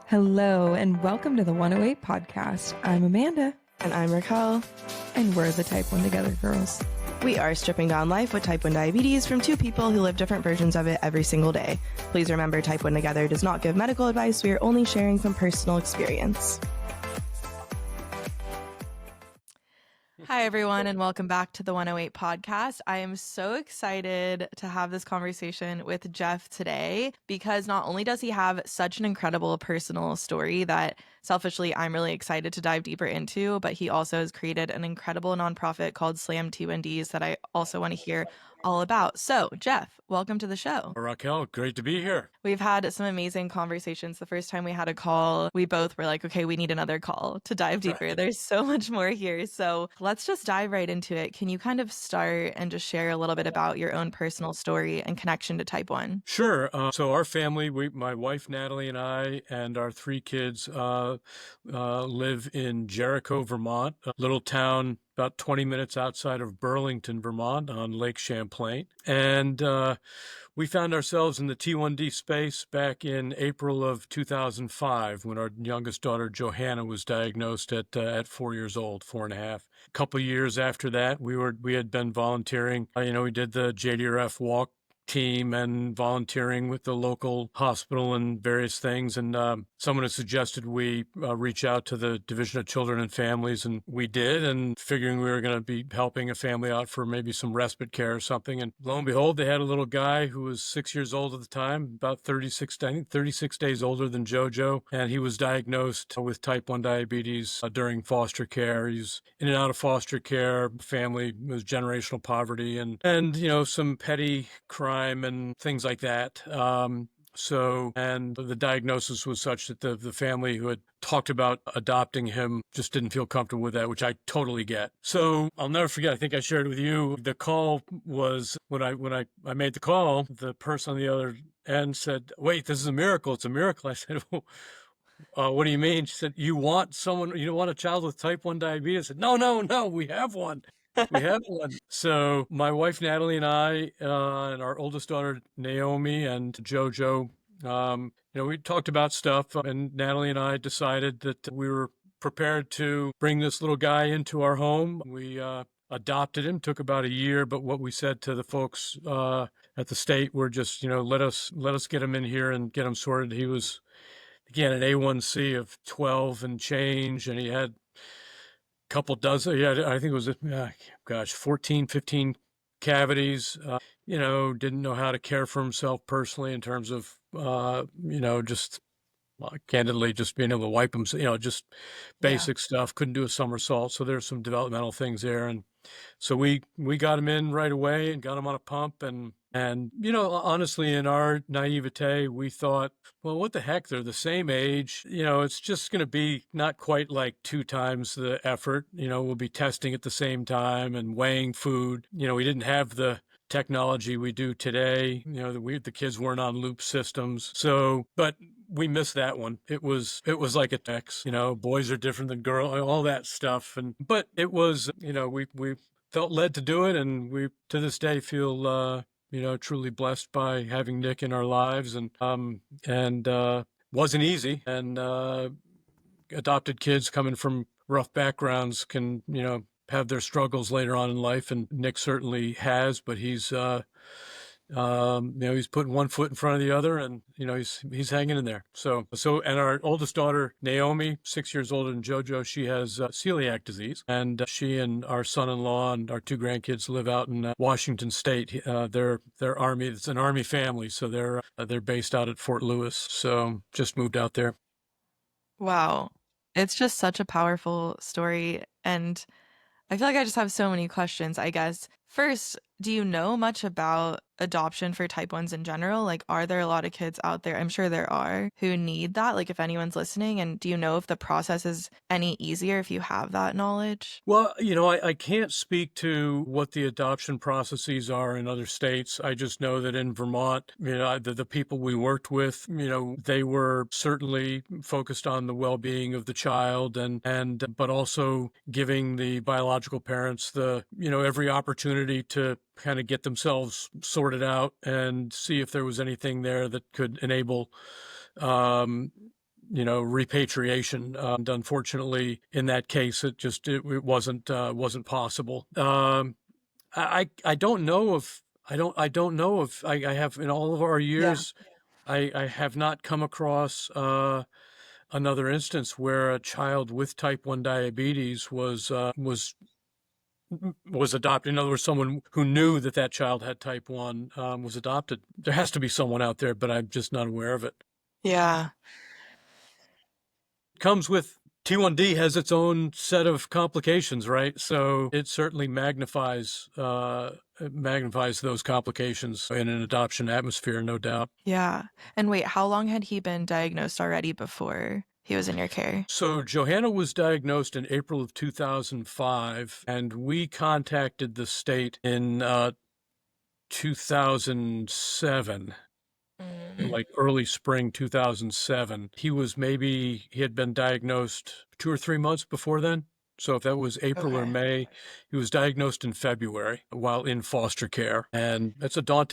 Hello, and welcome to the 108 podcast. I'm Amanda. And I'm Raquel. And we're the Type 1 Together girls. We are stripping down life with Type 1 diabetes from two people who live different versions of it every single day. Please remember, Type 1 Together does not give medical advice. We are only sharing from personal experience. Hi, everyone, and welcome back to the 108 podcast. I am so excited to have this conversation with Jeff today because not only does he have such an incredible personal story that selfishly I'm really excited to dive deeper into, but he also has created an incredible nonprofit called Slam T1Ds that I also want to hear all about. So, Jeff, welcome to the show. Raquel, great to be here. We've had some amazing conversations. The first time we had a call, we both were like, okay, we need another call to dive deeper. Right. There's so much more here. So let's just dive right into it. Can you kind of start and just share a little bit about your own personal story and connection to Type 1? Sure. So our family, my wife, Natalie, and I, and our three kids live in Jericho, Vermont, a little town about 20 minutes outside of Burlington, Vermont, on Lake Champlain. And we found ourselves in the T1D space back in April of 2005 when our youngest daughter, Johanna, was diagnosed at 4 years old, 4.5. A couple of years after that, we had been volunteering. We did the JDRF walk team and volunteering with the local hospital and various things. And someone had suggested we reach out to the Division of Children and Families, and we did, and figuring we were going to be helping a family out for maybe some respite care or something. And lo and behold, they had a little guy who was 6 years old at the time, about 36 days older than JoJo, and he was diagnosed with Type 1 diabetes during foster care. He was in and out of foster care. Family was generational poverty and some petty crime and things like that. And the diagnosis was such that the family who had talked about adopting him just didn't feel comfortable with that, which I totally get. So I'll never forget, I think I shared with you, the call was, when I made the call, the person on the other end said, "Wait, this is a miracle. It's a miracle." I said, "What do you mean?" She said, you want a child with Type 1 diabetes?" I said, No, we have one. We have one. So my wife, Natalie, and I, and our oldest daughter, Naomi, and JoJo, we talked about stuff, and Natalie and I decided that we were prepared to bring this little guy into our home. We adopted him. Took about a year, but what we said to the folks at the state were just, let us get him in here and get him sorted. He was, again, an A1C of 12 and change, and he had couple dozen, I think it was, 14, 15 cavities, didn't know how to care for himself personally in terms of, candidly, just being able to wipe himself, just basic stuff, couldn't do a somersault. So there's some developmental things there. And so we got him in right away and got him on a pump. And honestly, in our naivete, we thought, well, what the heck? They're the same age. It's just going to be not quite like 2 times the effort. We'll be testing at the same time and weighing food. We didn't have the technology we do today. The kids weren't on loop systems. So, but we missed that one. It was like a text, boys are different than girls, all that stuff. But it was, we felt led to do it. And we, to this day, feel, truly blessed by having Nick in our lives, and wasn't easy. And adopted kids coming from rough backgrounds can, have their struggles later on in life, and Nick certainly has. But he's, he's putting one foot in front of the other, and he's hanging in there. So, and our oldest daughter, Naomi, 6 years older than JoJo, she has celiac disease, and she and our son-in-law and our 2 grandkids live out in Washington State. They're Army. It's an Army family, so they're based out at Fort Lewis. So just moved out there. Wow, it's just such a powerful story, and I feel like I just have so many questions. I guess first, do you know much about adoption for Type 1s in general? Like, are there a lot of kids out there, I'm sure there are, who need that? Like, if anyone's listening, and do you know if the process is any easier if you have that knowledge? Well, I can't speak to what the adoption processes are in other states. I just know that in Vermont, the people we worked with, they were certainly focused on the well-being of the child, but also giving the biological parents every opportunity to kind of get themselves sorted out and see if there was anything there that could enable repatriation. And unfortunately, in that case, it wasn't possible. I don't know if I have, in all of our Yeah. years, I have not come across another instance where a child with type 1 diabetes was adopted. In other words, someone who knew that child had type 1 was adopted. There has to be someone out there, but I'm just not aware of it. Yeah. It comes with T1D has its own set of complications, right? So it certainly magnifies those complications in an adoption atmosphere, no doubt. Yeah. And wait, how long had he been diagnosed already before he was in your care? So Johanna was diagnosed in April of 2005, and we contacted the state in 2007. Like early spring 2007. He had been diagnosed 2 or 3 months before then. So if that was April or Okay. May, he was diagnosed in February while in foster care. And that's a tough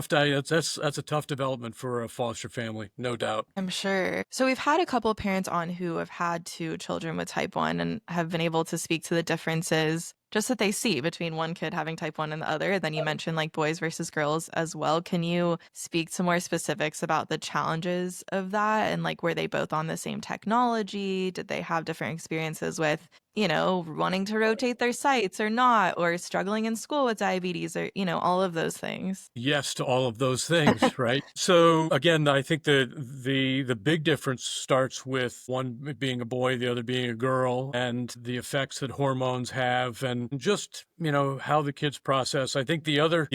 that's a tough development for a foster family, no doubt. I'm sure. So we've had a couple of parents on who have had two children with type 1 and have been able to speak to the differences just that they see between one kid having type 1 and the other. Then you mentioned like boys versus girls as well. Can you speak to more specifics about the challenges of that and like were they both on the same technology? Did they have different experiences with, wanting to rotate their sites or not, or struggling in school with diabetes or, all of those things? Yes to all of those things, right? So again, I think the big difference starts with one being a boy, the other being a girl, and the effects that hormones have, and just how the kids process. I think the other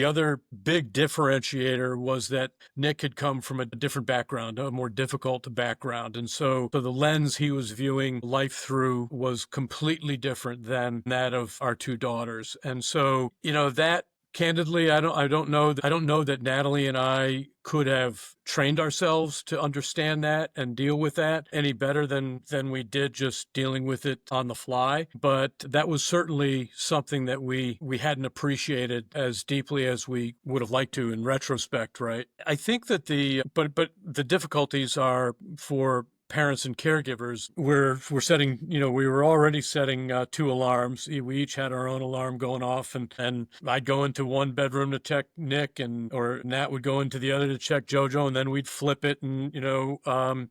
big differentiator was that Nick had come from a different background, a more difficult background, and so the lens he was viewing life through was completely different than that of our two daughters, and so that. Candidly, I don't know. I don't know that Natalie and I could have trained ourselves to understand that and deal with that any better than we did just dealing with it on the fly. But that was certainly something that we hadn't appreciated as deeply as we would have liked to in retrospect, right? I think that but the difficulties are for parents and caregivers. We're setting, we were already setting 2 alarms. We each had our own alarm going off, and I'd go into one bedroom to check Nick, or Nat would go into the other to check Jojo, and then we'd flip it, and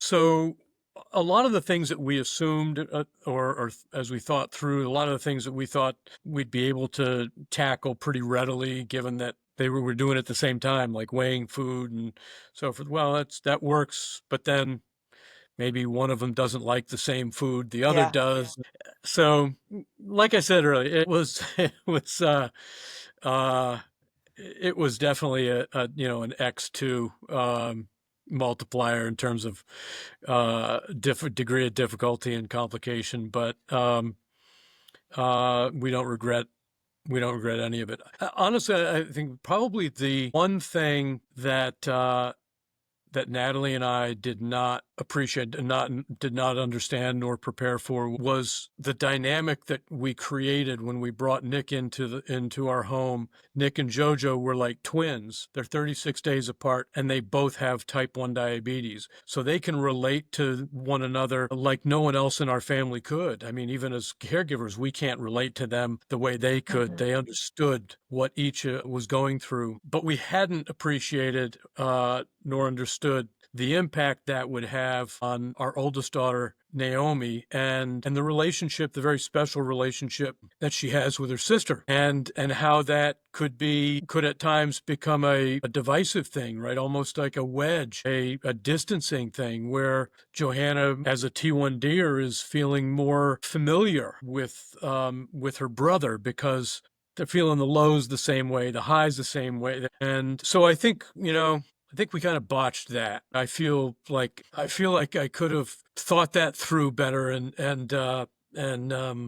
so a lot of the things that we assumed, or as we thought through, a lot of the things that we thought we'd be able to tackle pretty readily, given that they were doing it at the same time, like weighing food and so forth. Well, that works, but then maybe one of them doesn't like the same food the other does. So, like I said earlier, it was definitely an X2 multiplier in terms of degree of difficulty and complication, but we don't regret any of it. Honestly, I think probably the one thing that Natalie and I did not appreciate, did not understand nor prepare for, was the dynamic that we created when we brought Nick into our home. Nick and Jojo were like twins. They're 36 days apart, and they both have type 1 diabetes. So they can relate to one another like no one else in our family could. I mean, even as caregivers, we can't relate to them the way they could. They understood what each was going through, but we hadn't appreciated nor understood the impact that would have on our oldest daughter, Naomi, and the relationship, the very special relationship that she has with her sister, and how that could at times become a divisive thing, right? Almost like a wedge, a distancing thing, where Johanna, as a T1D'er, is feeling more familiar with her brother because they're feeling the lows the same way, the highs the same way. And so I think, we kind of botched that. I feel like I could have thought that through better and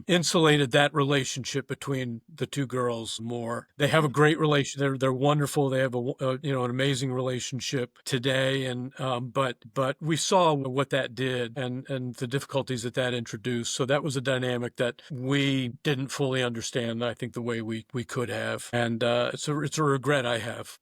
insulated that relationship between the two girls more. They have a great relation. They're wonderful. They have an amazing relationship today. And but we saw what that did and the difficulties that introduced. So that was a dynamic that we didn't fully understand, I think, the way we could have. And it's a regret I have.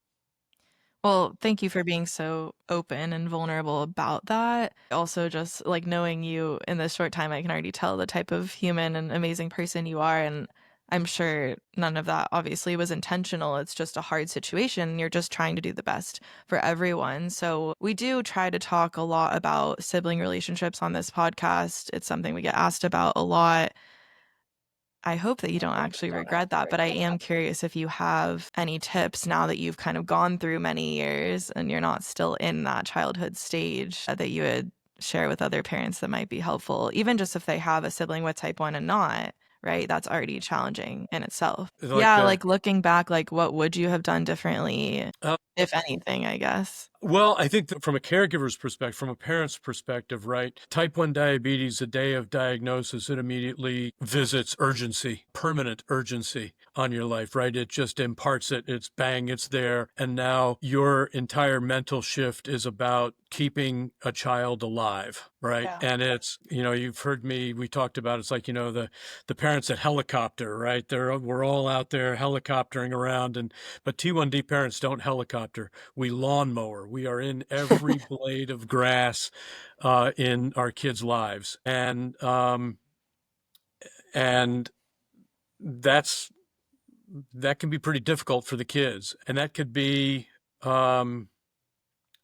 Well, thank you for being so open and vulnerable about that. Also, just like knowing you in this short time, I can already tell the type of human and amazing person you are. And I'm sure none of that obviously was intentional. It's just a hard situation. You're just trying to do the best for everyone. So, we do try to talk a lot about sibling relationships on this podcast. It's something we get asked about a lot. I hope that you don't actually regret that, but I am curious if you have any tips now that you've kind of gone through many years and you're not still in that childhood stage that you would share with other parents that might be helpful, even just if they have a sibling with type 1 and not, right? That's already challenging in itself. Like, Yeah, like looking back, like what would you have done differently, uh, if anything, I guess? well, I think that from a caregiver's perspective, from a parent's perspective, right? Type 1 diabetes, the day of diagnosis, it immediately visits urgency, permanent urgency on your life, right? It just imparts it. It's bang, it's there. And now your entire mental shift is about keeping a child alive, right? Yeah. And it's, you've heard me, we talked about, it's like, the parents that helicopter, right? We're all out there helicoptering around, but T1D parents don't helicopter. We lawnmower. We are in every blade of grass in our kids' lives, and that's that can be pretty difficult for the kids, and um,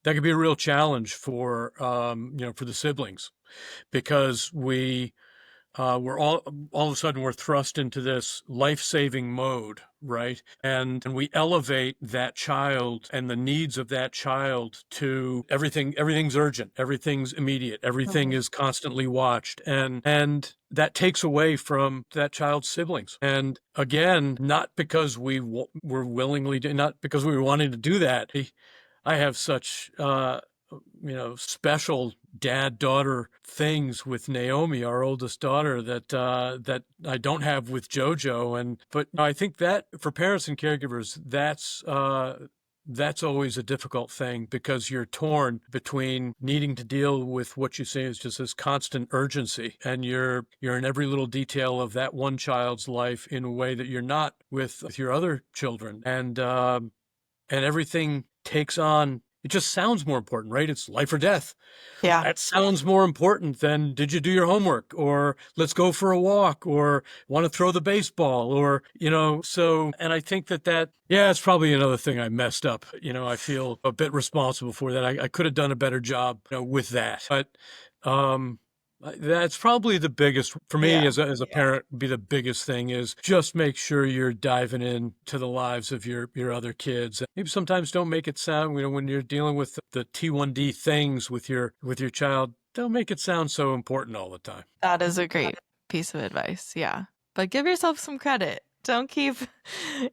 that could be a real challenge for the siblings because we're all of a sudden we're thrust into this life-saving mode, right? And we elevate that child and the needs of that child to everything. Everything's urgent. Everything's immediate. Everything is constantly watched. And that takes away from that child's siblings. And again, not because were willingly, not because we were wanting to do that. I have such special dad-daughter things with Naomi, our oldest daughter, that I don't have with JoJo. But I think that for parents and caregivers, that's always a difficult thing because you're torn between needing to deal with what you say is just this constant urgency, and you're in every little detail of that one child's life in a way that you're not with your other children, and everything takes on. It just sounds more important, right? It's life or death. Yeah. That sounds more important than did you do your homework, or let's go for a walk, or want to throw the baseball, or, so, and I think yeah, it's probably another thing I messed up. I feel a bit responsible for that. I could have done a better job, with that. But, that's probably the biggest for me Yeah. as a parent. Be the biggest thing is just make sure you're diving in to the lives of your other kids. Maybe sometimes don't make it sound, when you're dealing with the T1D things with your child, don't make it sound so important all the time. That is a great piece of advice. Yeah. But give yourself some credit. Don't keep,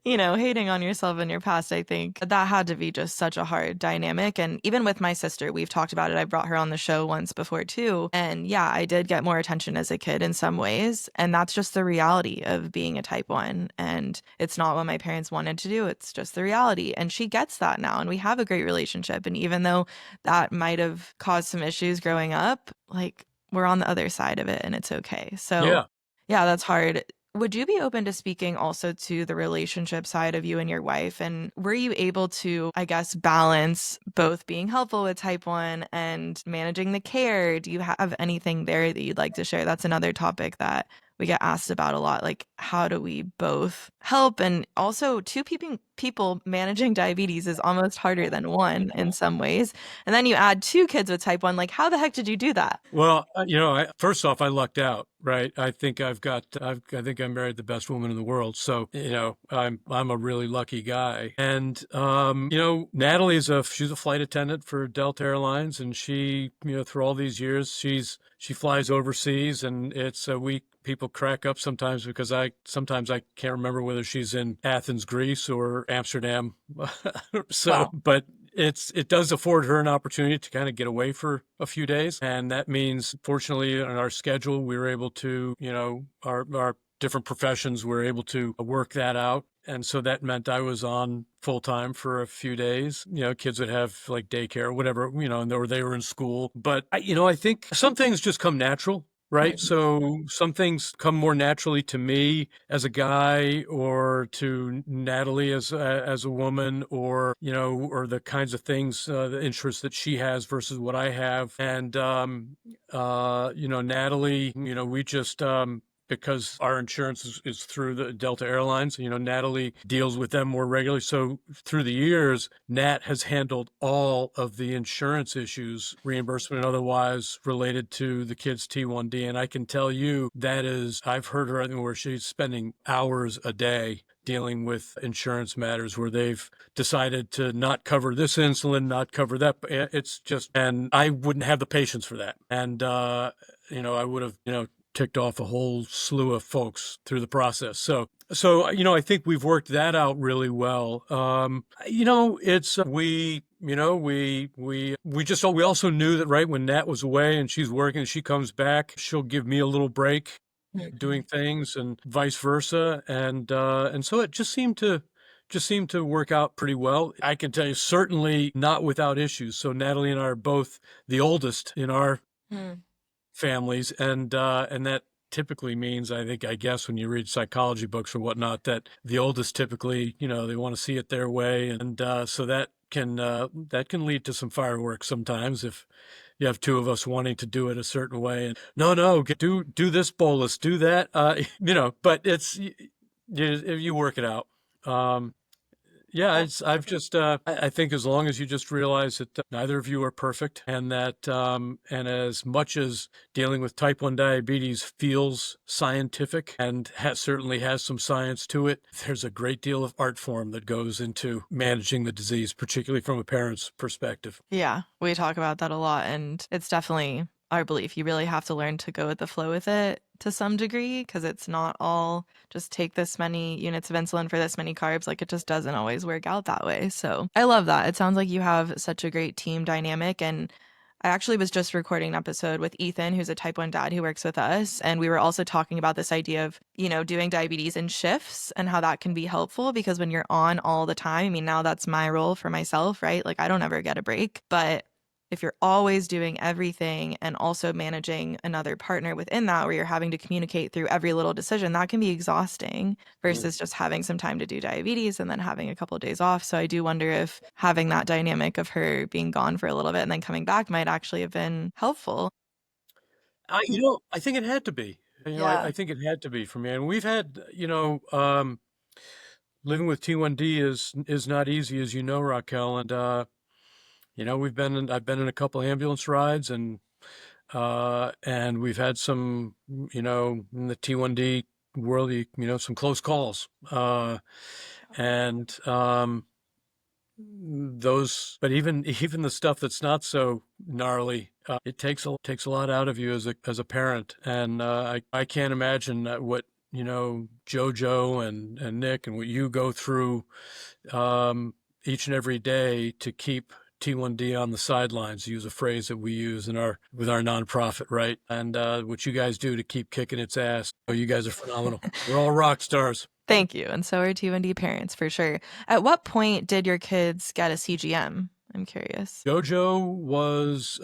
hating on yourself in your past. I think that had to be just such a hard dynamic. And even with my sister, we've talked about it. I brought her on the show once before too. And yeah, I did get more attention as a kid in some ways. And that's just the reality of being a type 1. And it's not what my parents wanted to do. It's just the reality. And she gets that now. And we have a great relationship. And even though that might have caused some issues growing up, like, we're on the other side of it and it's okay. So yeah, that's hard. Would you be open to speaking also to the relationship side of you and your wife? And were you able to, I guess, balance both being helpful with type 1 and managing the care? Do you have anything there that you'd like to share? That's another topic that we get asked about a lot. Like, how do we both help? And also, two people managing diabetes is almost harder than one in some ways. And then you add 2 kids with type 1. Like, how the heck did you do that? Well, first off, I lucked out, right? I think I think I married the best woman in the world. So, I'm a really lucky guy. And, Natalie she's a flight attendant for Delta Airlines, and she, through all these years, she flies overseas, and people crack up sometimes because sometimes I can't remember whether she's in Athens, Greece or Amsterdam. So, Wow. but it does afford her an opportunity to kind of get away for a few days. And that means, fortunately, in our schedule, we were able to, our different professions were able to work that out. And so that meant I was on full time for a few days. Kids would have like daycare or whatever, or they were in school. But I think some things just come natural. right? So some things come more naturally to me as a guy, or to Natalie as a woman, or or the kinds of things, the interests that she has versus what I have. And Natalie, we just because our insurance is through the Delta Airlines. Natalie deals with them more regularly. So through the years, Nat has handled all of the insurance issues, reimbursement and otherwise, related to the kids' T1D. And I can tell you I've heard her where she's spending hours a day dealing with insurance matters where they've decided to not cover this insulin, not cover that. It's just, and I wouldn't have the patience for that. And, I would have, ticked off a whole slew of folks through the process. So I think we've worked that out really well. It's we also knew that, right, when Nat was away and she's working, she comes back, she'll give me a little break doing things, and vice versa, and so it just seemed to work out pretty well. I can tell you, certainly not without issues. So Natalie and I are both the oldest in our families, and that typically means, I guess when you read psychology books or whatnot, that the oldest typically, they want to see it their way, and so that can lead to some fireworks sometimes if you have two of us wanting to do it a certain way, and no, do this bolus, do that, but it's you work it out. Yeah, I think as long as you just realize that neither of you are perfect, and that, and as much as dealing with type 1 diabetes feels scientific and certainly has some science to it, there's a great deal of art form that goes into managing the disease, particularly from a parent's perspective. Yeah, we talk about that a lot, and it's definitely our belief. You really have to learn to go with the flow with it to some degree, because it's not all just take this many units of insulin for this many carbs. Like, it just doesn't always work out that way. So I love that. It sounds like you have such a great team dynamic. And I actually was just recording an episode with Ethan, who's a type 1 dad who works with us. And we were also talking about this idea of, doing diabetes in shifts and how that can be helpful, because when you're on all the time, I mean, now that's my role for myself, right? Like, I don't ever get a break. But if you're always doing everything and also managing another partner within that, where you're having to communicate through every little decision, that can be exhausting versus just having some time to do diabetes and then having a couple of days off. So I do wonder if having that dynamic of her being gone for a little bit and then coming back might actually have been helpful. I think it had to be. I think it had to be for me. And we've had, living with T1D is not easy, as you know, Raquel. And I've been in a couple ambulance rides, and we've had some, in the T1D world, some close calls, and but even the stuff that's not so gnarly, it takes a lot out of you as a parent. And I can't imagine what Jojo and Nick and what you go through each and every day to keep T1D on the sidelines, to use a phrase that we use with our nonprofit, right? And what you guys do to keep kicking its ass. Oh, you guys are phenomenal. We're all rock stars. Thank you. And so are T1D parents, for sure. At what point did your kids get a CGM? I'm curious. Jojo was,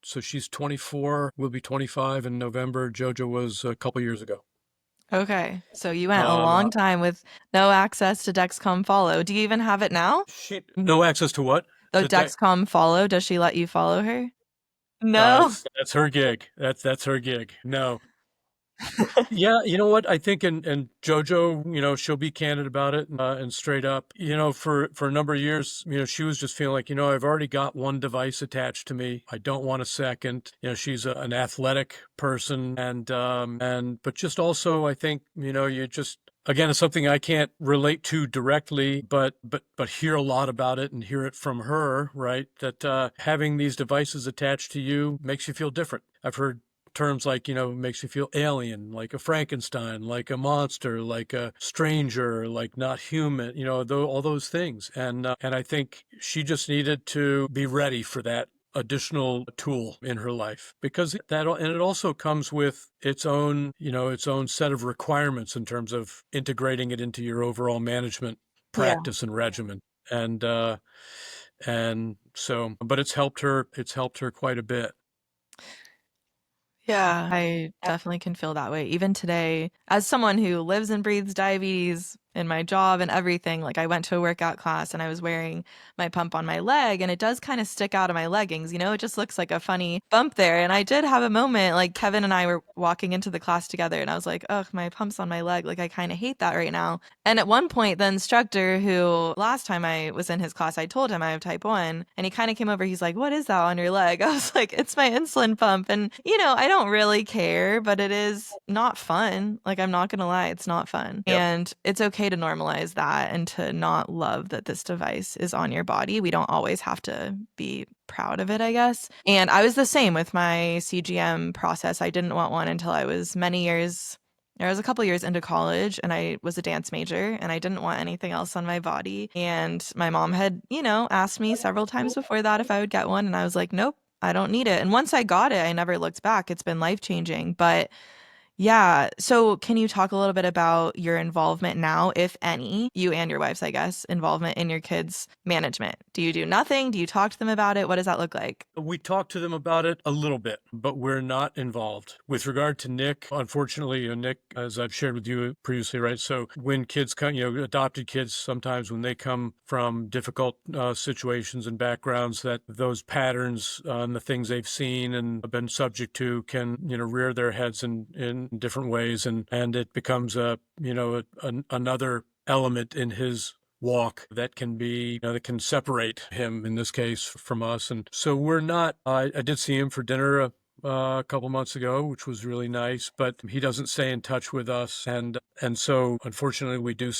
so she's 24, will be 25 in November. Jojo was a couple years ago. Okay. So you went a long time with no access to Dexcom Follow. Do you even have it now? No access to what? The Dexcom Follow. Does she let you follow her? No. That's her gig. That's her gig. No. Yeah, you know what? I think, and Jojo, she'll be candid about it, and straight up. For a number of years, she was just feeling like, I've already got one device attached to me. I don't want a second. She's an athletic person, and but just also, I think, you just. Again, it's something I can't relate to directly, but hear a lot about it and hear it from her, right? That having these devices attached to you makes you feel different. I've heard terms like, makes you feel alien, like a Frankenstein, like a monster, like a stranger, like not human, all those things. And I think she just needed to be ready for that additional tool in her life, because it also comes with its own set of requirements in terms of integrating it into your overall management practice and regimen. And so, but it's helped her quite a bit. Yeah, I definitely can feel that way. Even today, as someone who lives and breathes diabetes in my job and everything, like I went to a workout class and I was wearing my pump on my leg and it does kind of stick out of my leggings, it just looks like a funny bump there. And I did have a moment, like Kevin and I were walking into the class together and I was like, ugh, my pump's on my leg. Like I kind of hate that right now. And at one point, the instructor who last time I was in his class, I told him I have type 1 and he kind of came over. He's like, what is that on your leg? I was like, it's my insulin pump. And, I don't really care, but it is not fun. Like, I'm not going to lie, it's not fun. Yep. And it's okay to normalize that and to not love that this device is on your body. We don't always have to be proud of it, I guess. And I was the same with my CGM process. I didn't want one until I was I was a couple years into college and I was a dance major and I didn't want anything else on my body. And my mom had, asked me several times before that if I would get one. And I was like, nope, I don't need it. And once I got it, I never looked back. It's been life-changing. But yeah. So can you talk a little bit about your involvement now, if any, you and your wife's, I guess, involvement in your kids' management? Do you do nothing? Do you talk to them about it? What does that look like? We talk to them about it a little bit, but we're not involved. With regard to Nick, unfortunately, Nick, as I've shared with you previously, right? So when kids come, adopted kids, sometimes when they come from difficult situations and backgrounds, that those patterns and the things they've seen and been subject to can, rear their heads in different ways. And it becomes another element in his walk that can be that can separate him in this case from us. And so we're not I did see him for dinner a couple months ago, which was really nice, but he doesn't stay in touch with us. And so unfortunately we do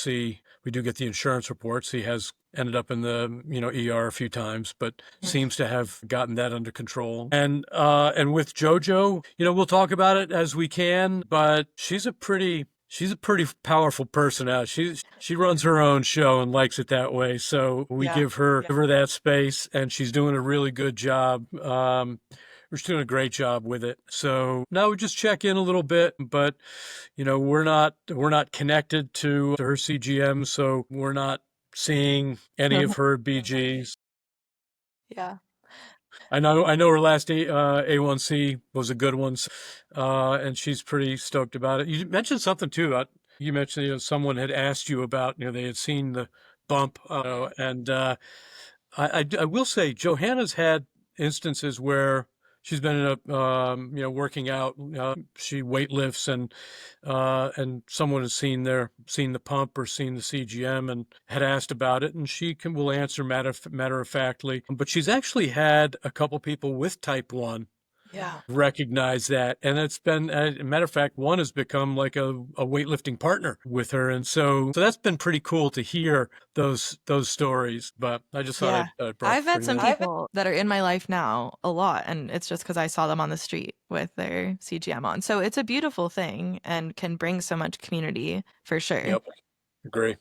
get the insurance reports. He has ended up in the ER a few times, but seems to have gotten that under control. And with JoJo, we'll talk about it as we can, but she's a pretty powerful person out. She runs her own show and likes it that way. So we give her that space, and she's doing a really good job. She's doing a great job with it. So now we just check in a little bit, but we're not connected to her CGM, so we're not seeing any of her BGs. Yeah. I know her last A1C was a good one, and she's pretty stoked about it. You mentioned something too. You mentioned someone had asked you about they had seen the bump, and I will say Johanna's had instances where she's been in a working out. She weightlifts and someone has seen the pump or seen the CGM and had asked about it, and she will answer matter of factly. But she's actually had a couple people with type 1 recognize that, and it's been a matter of fact, one has become like a weightlifting partner with her, and so that's been pretty cool to hear those stories. But I just thought I've met some people that are in my life now a lot, and it's just because I saw them on the street with their CGM on. So it's a beautiful thing and can bring so much community for sure. Yep, agree.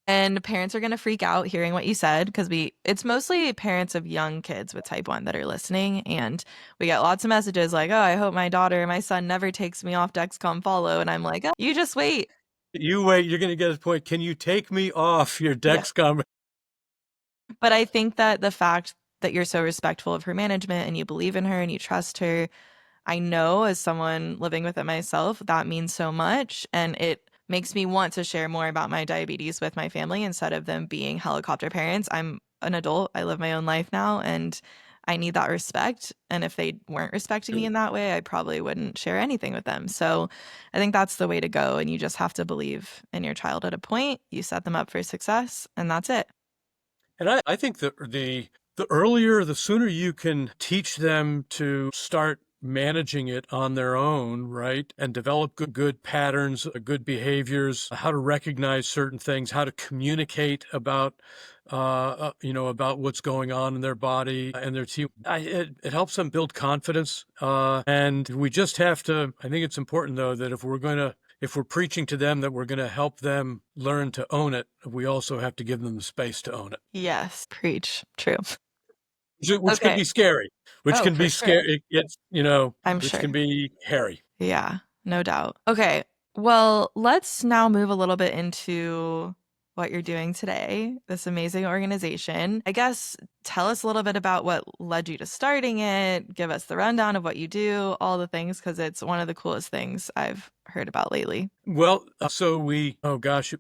And parents are going to freak out hearing what you said because it's mostly parents of young kids with type 1 that are listening. And we get lots of messages like, oh, I hope my daughter or my son never takes me off Dexcom Follow. And I'm like, oh, you just wait. You wait. You're going to get a point. Can you take me off your Dexcom? Yeah. But I think that the fact that you're so respectful of her management and you believe in her and you trust her, I know as someone living with it myself, that means so much. And it makes me want to share more about my diabetes with my family instead of them being helicopter parents. I'm an adult. I live my own life now and I need that respect. And if they weren't respecting me in that way, I probably wouldn't share anything with them. So I think that's the way to go. And you just have to believe in your child at a point. You set them up for success and that's it. And I think that the earlier, the sooner you can teach them to start managing it on their own, right? And develop good patterns, good behaviors, how to recognize certain things, how to communicate about, about what's going on in their body and their team. It helps them build confidence. And we just have to, I think it's important though, that if we're preaching to them that we're going to help them learn to own it, we also have to give them the space to own it. Yes, preach. True. Which can be scary. Which can be scary. It's, I'm which sure. can be hairy. Yeah, no doubt. Okay. Well, let's now move a little bit into what you're doing today, this amazing organization. I guess tell us a little bit about what led you to starting it. Give us the rundown of what you do, all the things, because it's one of the coolest things I've heard about lately. Well, it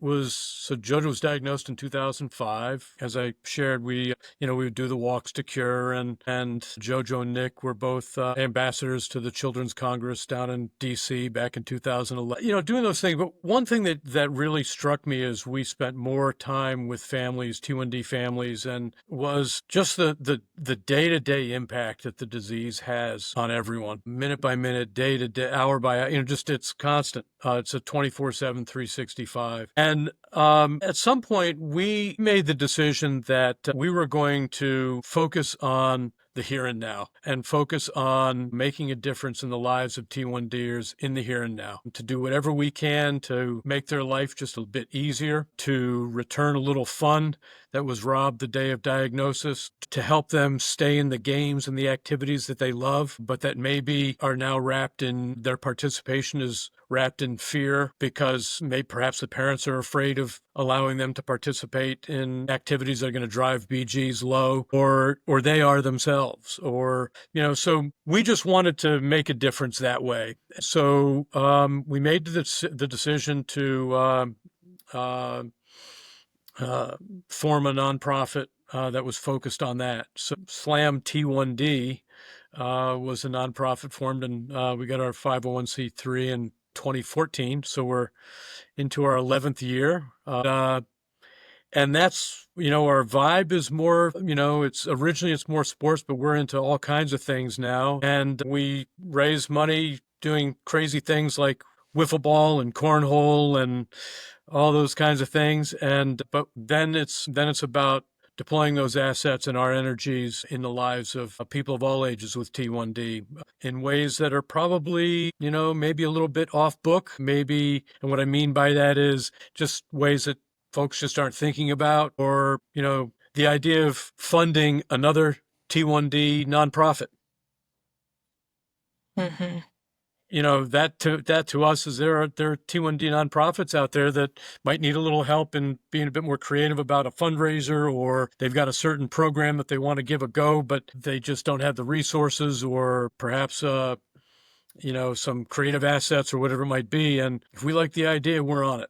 was, so Jojo was diagnosed in 2005. As I shared, we would do the walks to cure, and Jojo and Nick were both ambassadors to the Children's Congress down in DC back in 2011, doing those things. But one thing that really struck me is we spent more time with families, T1D families, and was just the day-to-day impact that the disease has on everyone, minute by minute, day to day, hour by hour, just it's constant. It's a 24/7, 365. And at some point, we made the decision that we were going to focus on the here and now and focus on making a difference in the lives of T1Ders in the here and now, to do whatever we can to make their life just a bit easier, to return a little fun that was robbed the day of diagnosis, to help them stay in the games and the activities that they love, but that maybe are now their participation is wrapped in fear because perhaps the parents are afraid of allowing them to participate in activities that are going to drive BGs low, or they are themselves, so we just wanted to make a difference that way. So we made the decision to form a nonprofit that was focused on that. So Slam T1D was a nonprofit formed, and we got our 501c3 in 2014. So we're into our 11th year. And that's, our vibe is more, it's more sports, but we're into all kinds of things now. And we raise money doing crazy things like wiffle ball and cornhole and all those kinds of things. But then it's about deploying those assets and our energies in the lives of people of all ages with T1D in ways that are probably, maybe a little bit off book, maybe. And what I mean by that is just ways that folks just aren't thinking about, or, the idea of funding another T1D nonprofit. Mm-hmm. That to us is there are T1D nonprofits out there that might need a little help in being a bit more creative about a fundraiser, or they've got a certain program that they want to give a go, but they just don't have the resources, or perhaps some creative assets or whatever it might be. And if we like the idea, we're on it.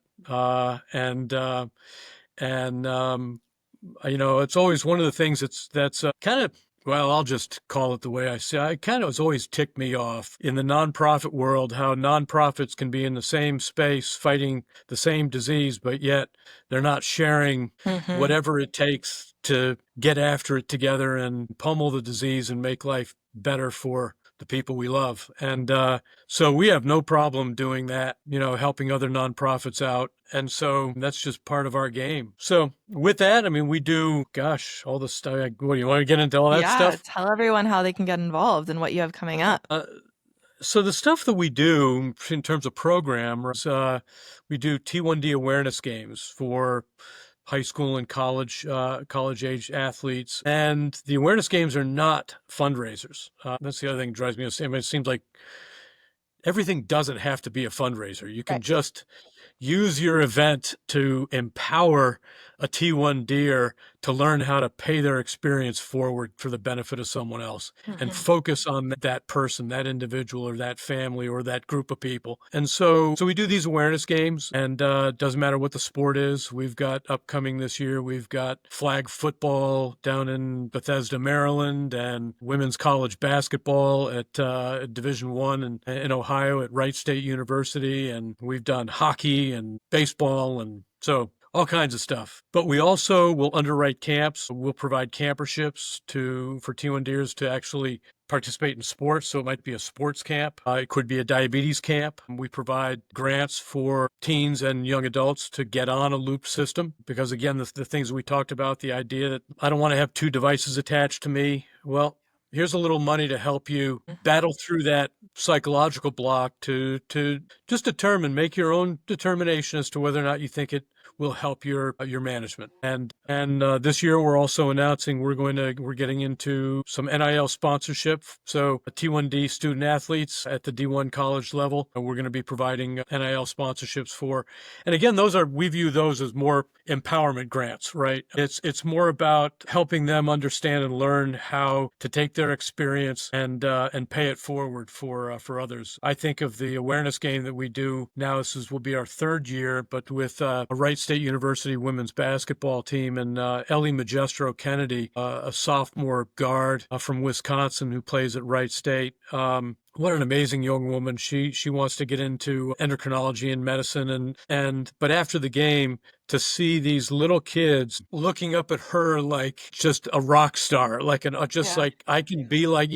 It's always one of the things that's kind of, well, I'll just call it the way I say. It kind of has always ticked me off in the nonprofit world, how nonprofits can be in the same space fighting the same disease, but yet they're not sharing whatever it takes to get after it together and pummel the disease and make life better for the people we love. And so we have no problem doing that, helping other nonprofits out. And so that's just part of our game. So with that, we do, all the stuff. What do you want to get into all that stuff? Yeah, tell everyone how they can get involved and what you have coming up. So the stuff that we do in terms of programs, we do T1D awareness games for high school and college age athletes. And the awareness games are not fundraisers. That's the other thing that drives me insane. It seems like everything doesn't have to be a fundraiser. You can just use your event to empower a T1D'er to learn how to pay their experience forward for the benefit of someone else, and focus on that person, that individual, or that family, or that group of people. And so we do these awareness games, and doesn't matter what the sport is. We've got upcoming this year, we've got flag football down in Bethesda, Maryland, and women's college basketball at Division I in Ohio at Wright State University. And we've done hockey and baseball, and so all kinds of stuff. But we also will underwrite camps. We'll provide camperships for T1D'ers to actually participate in sports. So it might be a sports camp. It could be a diabetes camp. We provide grants for teens and young adults to get on a loop system. Because again, the things we talked about, the idea that I don't want to have two devices attached to me. Well, here's a little money to help you battle through that psychological block to just make your own determination as to whether or not you think it will help your management. And this year we're also announcing we're getting into some NIL sponsorship. So T1D student athletes at the D1 college level, we're going to be providing NIL sponsorships for. And again, we view those as more empowerment grants, right? It's more about helping them understand and learn how to take their experience and pay it forward for others. I think of the awareness game that we do now. Will be our third year, but with a Wright State University women's basketball team, and Ellie Magestro Kennedy, a sophomore guard from Wisconsin who plays at Wright State. What an amazing young woman. She wants to get into endocrinology and medicine, but after the game, to see these little kids looking up at her like just a rock star, like like I can be like,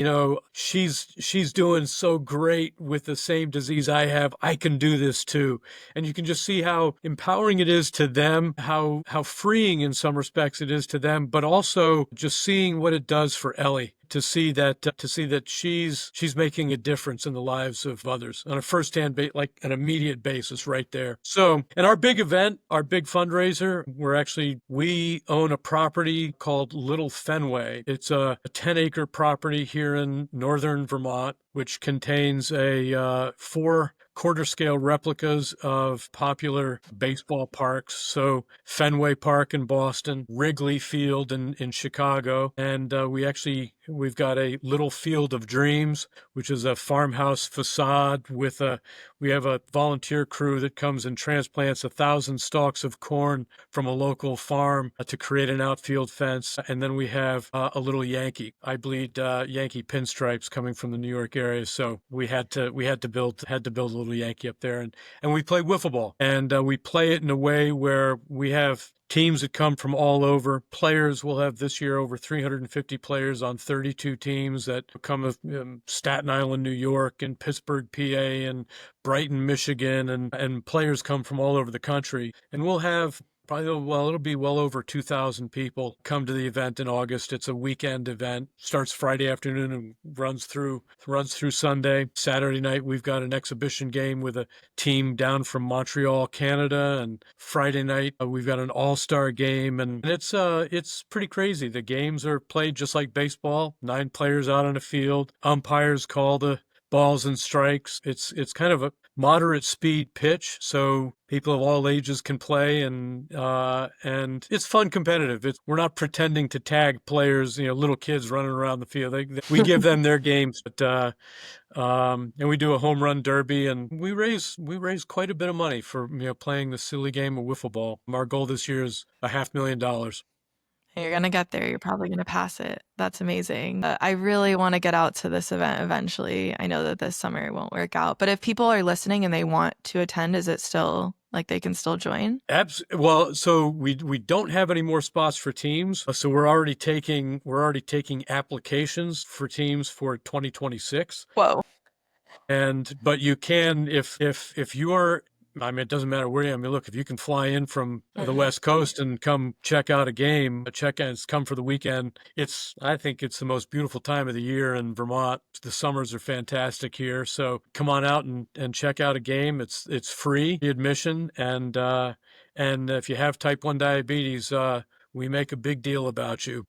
she's doing so great with the same disease I have. I can do this too. And you can just see how empowering it is to them, how freeing in some respects it is to them, but also just seeing what it does for Ellie. To see that she's making a difference in the lives of others on a firsthand, like an immediate basis right there. So, and our big event, our big fundraiser, we own a property called Little Fenway. It's a 10-acre property here in northern Vermont, which contains a 4 quarter-scale replicas of popular baseball parks. So Fenway Park in Boston, Wrigley Field in Chicago, and we've got a Little Field of Dreams, which is a farmhouse facade we have a volunteer crew that comes and transplants 1,000 stalks of corn from a local farm to create an outfield fence. And then we have a little Yankee. I bleed Yankee pinstripes coming from the New York area, so we had to build a little Yankee up there, and we play wiffle ball, and we play it in a way where we have teams that come from all over. Players will have this year over 350 players on 32 teams that come from Staten Island, New York, and Pittsburgh, PA, and Brighton, Michigan, and players come from all over the country. And we'll have it'll be well over 2,000 people come to the event in August. It's a weekend event. Starts Friday afternoon and runs through Sunday. Saturday night, we've got an exhibition game with a team down from Montreal, Canada. And Friday night, we've got an all-star game. And it's pretty crazy. The games are played just like baseball. 9 players out on a field. Umpires call the balls and strikes. It's kind of a moderate speed pitch, so people of all ages can play, and it's fun, competitive. We're not pretending to tag players, little kids running around the field. We give them their games, but and we do a home run derby, and we raise quite a bit of money for playing the silly game of wiffle ball. Our goal this year is $500,000. You're going to get there. You're probably going to pass it. That's amazing. I really want to get out to this event eventually. I know that this summer won't work out, but if people are listening and they want to attend, is it still like they can still join? Well, so we don't have any more spots for teams. So we're already taking applications for teams for 2026. Whoa. But you can, if you're, it doesn't matter where you are. Look, if you can fly in from the West Coast and come check out a game, come for the weekend. I think it's the most beautiful time of the year in Vermont. The summers are fantastic here. So come on out and check out a game. It's free admission. And if you have type 1 diabetes, we make a big deal about you.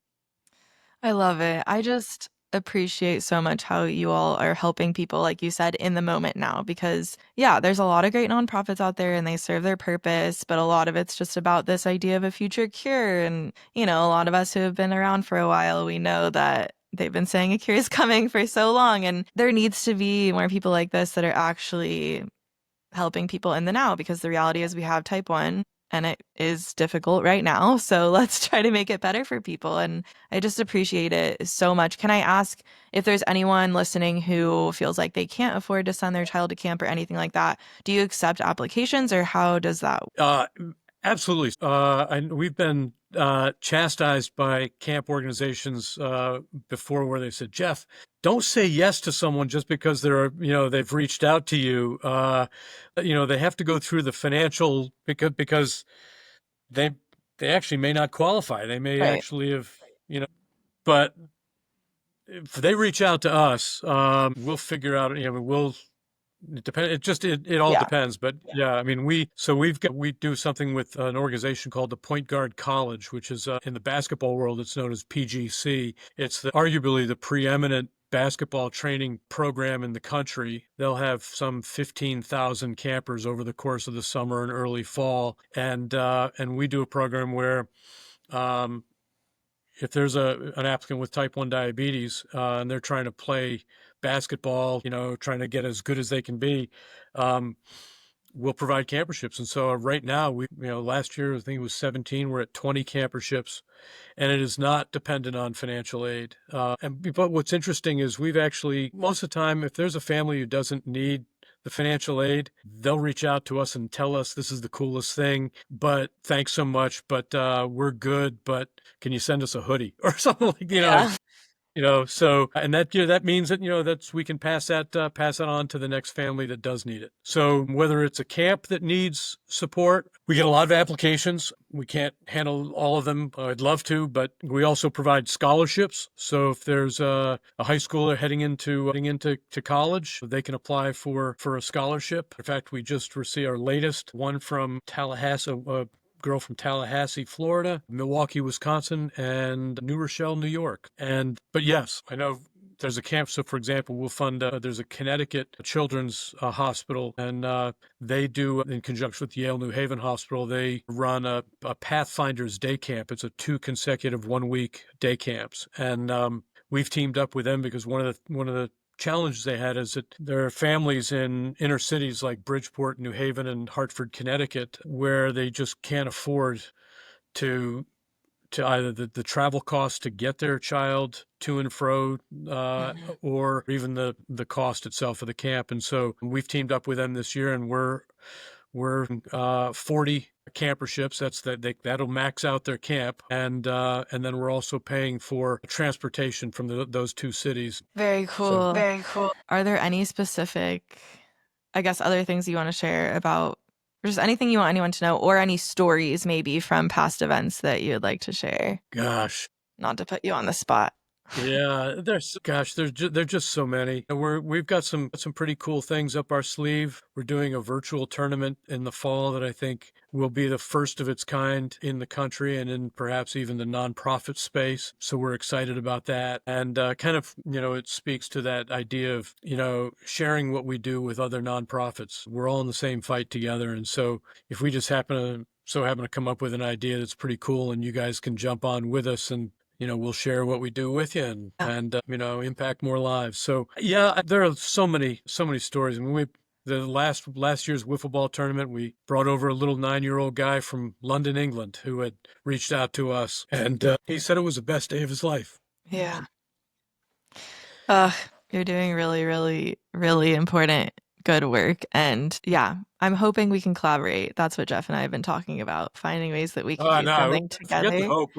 I love it. I just appreciate so much how you all are helping people, like you said, in the moment now, because there's a lot of great nonprofits out there and they serve their purpose, but a lot of it's just about this idea of a future cure. And, a lot of us who have been around for a while, we know that they've been saying a cure is coming for so long, and there needs to be more people like this that are actually helping people in the now, because the reality is we have type 1 and it is difficult right now. So let's try to make it better for people. And I just appreciate it so much. Can I ask if there's anyone listening who feels like they can't afford to send their child to camp or anything like that? Do you accept applications, or how does that? Absolutely. We've been chastised by camp organizations before, where they said, Jeff, don't say yes to someone just because they've reached out to you. They have to go through the financial, because they actually may not qualify. They may actually have, but if they reach out to us, we'll figure out, It all Yeah. depends. But yeah, I mean, we do something with an organization called the Point Guard College, which is in the basketball world, it's known as PGC. It's arguably the preeminent basketball training program in the country. They'll have some 15,000 campers over the course of the summer and early fall, and we do a program where if there's an applicant with type 1 diabetes and they're trying to play basketball, trying to get as good as they can be, we'll provide camperships. And so right now, last year, I think it was 17, we're at 20 camperships, and it is not dependent on financial aid. But what's interesting is we've actually, most of the time, if there's a family who doesn't need the financial aid, they'll reach out to us and tell us this is the coolest thing, but thanks so much, but we're good, but can you send us a hoodie or something like, so, and that means that, we can pass that on to the next family that does need it. So whether it's a camp that needs support, we get a lot of applications. We can't handle all of them. I'd love to, but we also provide scholarships. So if there's a high schooler heading into college, they can apply for a scholarship. In fact, we just received our latest one from Tallahassee, girl from Tallahassee, Florida, Milwaukee, Wisconsin, and New Rochelle, New York. But yes, I know there's a camp. So for example, we'll fund, there's a Connecticut Children's Hospital, and they do, in conjunction with Yale New Haven Hospital, they run a Pathfinders Day Camp. It's 2 consecutive 1-week day camps. And we've teamed up with them because one of the challenges they had is that there are families in inner cities like Bridgeport, New Haven, and Hartford, Connecticut, where they just can't afford to either the travel costs to get their child to and fro, or even the cost itself of the camp. And so we've teamed up with them this year, and we're 40 camperships. That'll max out their camp, and then we're also paying for transportation from those 2 cities. Very cool. Very cool. Are there any specific, I guess, other things you want to share about, or just anything you want anyone to know, or any stories maybe from past events that you'd like to share? Gosh, not to put you on the spot. Yeah, there's just so many. We've got some pretty cool things up our sleeve. We're doing a virtual tournament in the fall that I think will be the first of its kind in the country and in perhaps even the nonprofit space. So we're excited about that. And kind of, it speaks to that idea of, sharing what we do with other nonprofits. We're all in the same fight together. And so if we just happen to come up with an idea that's pretty cool and you guys can jump on with us and we'll share what we do with you and impact more lives. So yeah, there are so many stories. I mean, the last year's wiffle ball tournament, we brought over a little 9-year-old guy from London, England, who had reached out to us, and he said it was the best day of his life. Yeah. You're doing really, really, really important, good work. And yeah, I'm hoping we can collaborate. That's what Jeff and I have been talking about, finding ways that we can do something together. Forget the hope.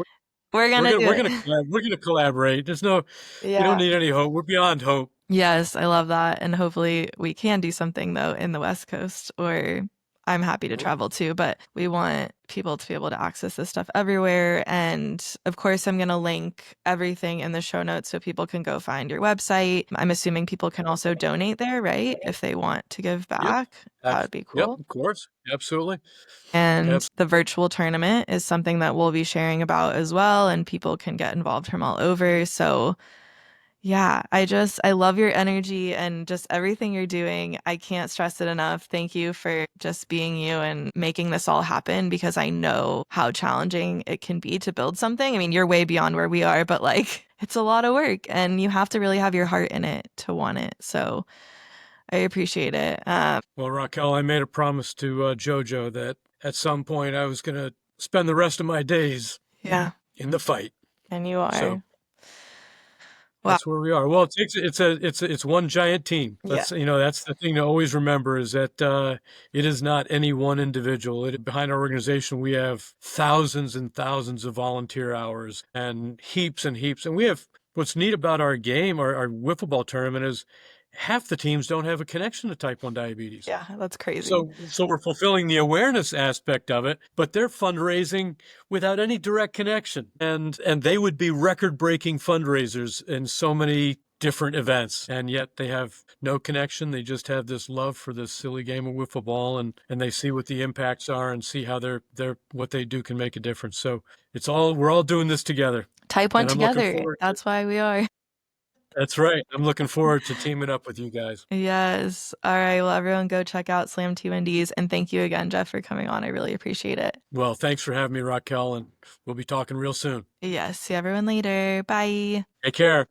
We're gonna collaborate. We don't need any hope. We're beyond hope. Yes, I love that. And hopefully we can do something though in the West Coast, or I'm happy to travel too, but we want people to be able to access this stuff everywhere. And of course, I'm going to link everything in the show notes so people can go find your website. I'm assuming people can also donate there, right? If they want to give back, Yep. That would be cool. Yep, of course. Absolutely. And the virtual tournament is something that we'll be sharing about as well, and people can get involved from all over. So yeah, I love your energy and just everything you're doing. I can't stress it enough. Thank you for just being you and making this all happen, because I know how challenging it can be to build something. I mean, you're way beyond where we are, but it's a lot of work and you have to really have your heart in it to want it. So I appreciate it. Well, Raquel, I made a promise to JoJo that at some point I was going to spend the rest of my days in the fight. And you are. So that's where we are. Well, it's one giant team. That's the thing to always remember, is that it is not any one individual. Behind our organization, we have thousands and thousands of volunteer hours and heaps and heaps. And we have, what's neat about our game, our wiffle ball tournament, is half the teams don't have a connection to type 1 diabetes. Yeah, that's crazy. So we're fulfilling the awareness aspect of it, but they're fundraising without any direct connection. And they would be record-breaking fundraisers in so many different events, and yet they have no connection. They just have this love for this silly game of wiffle ball, and they see what the impacts are and see how they're what they do can make a difference. So we're all doing this together. Type 1 And I'm looking together. forward That's why we are. That's right. I'm looking forward to teaming up with you guys. Yes. All right. Well, everyone go check out Slam T1Ds. And thank you again, Jeff, for coming on. I really appreciate it. Well, thanks for having me, Raquel, and we'll be talking real soon. Yes. See everyone later. Bye. Take care.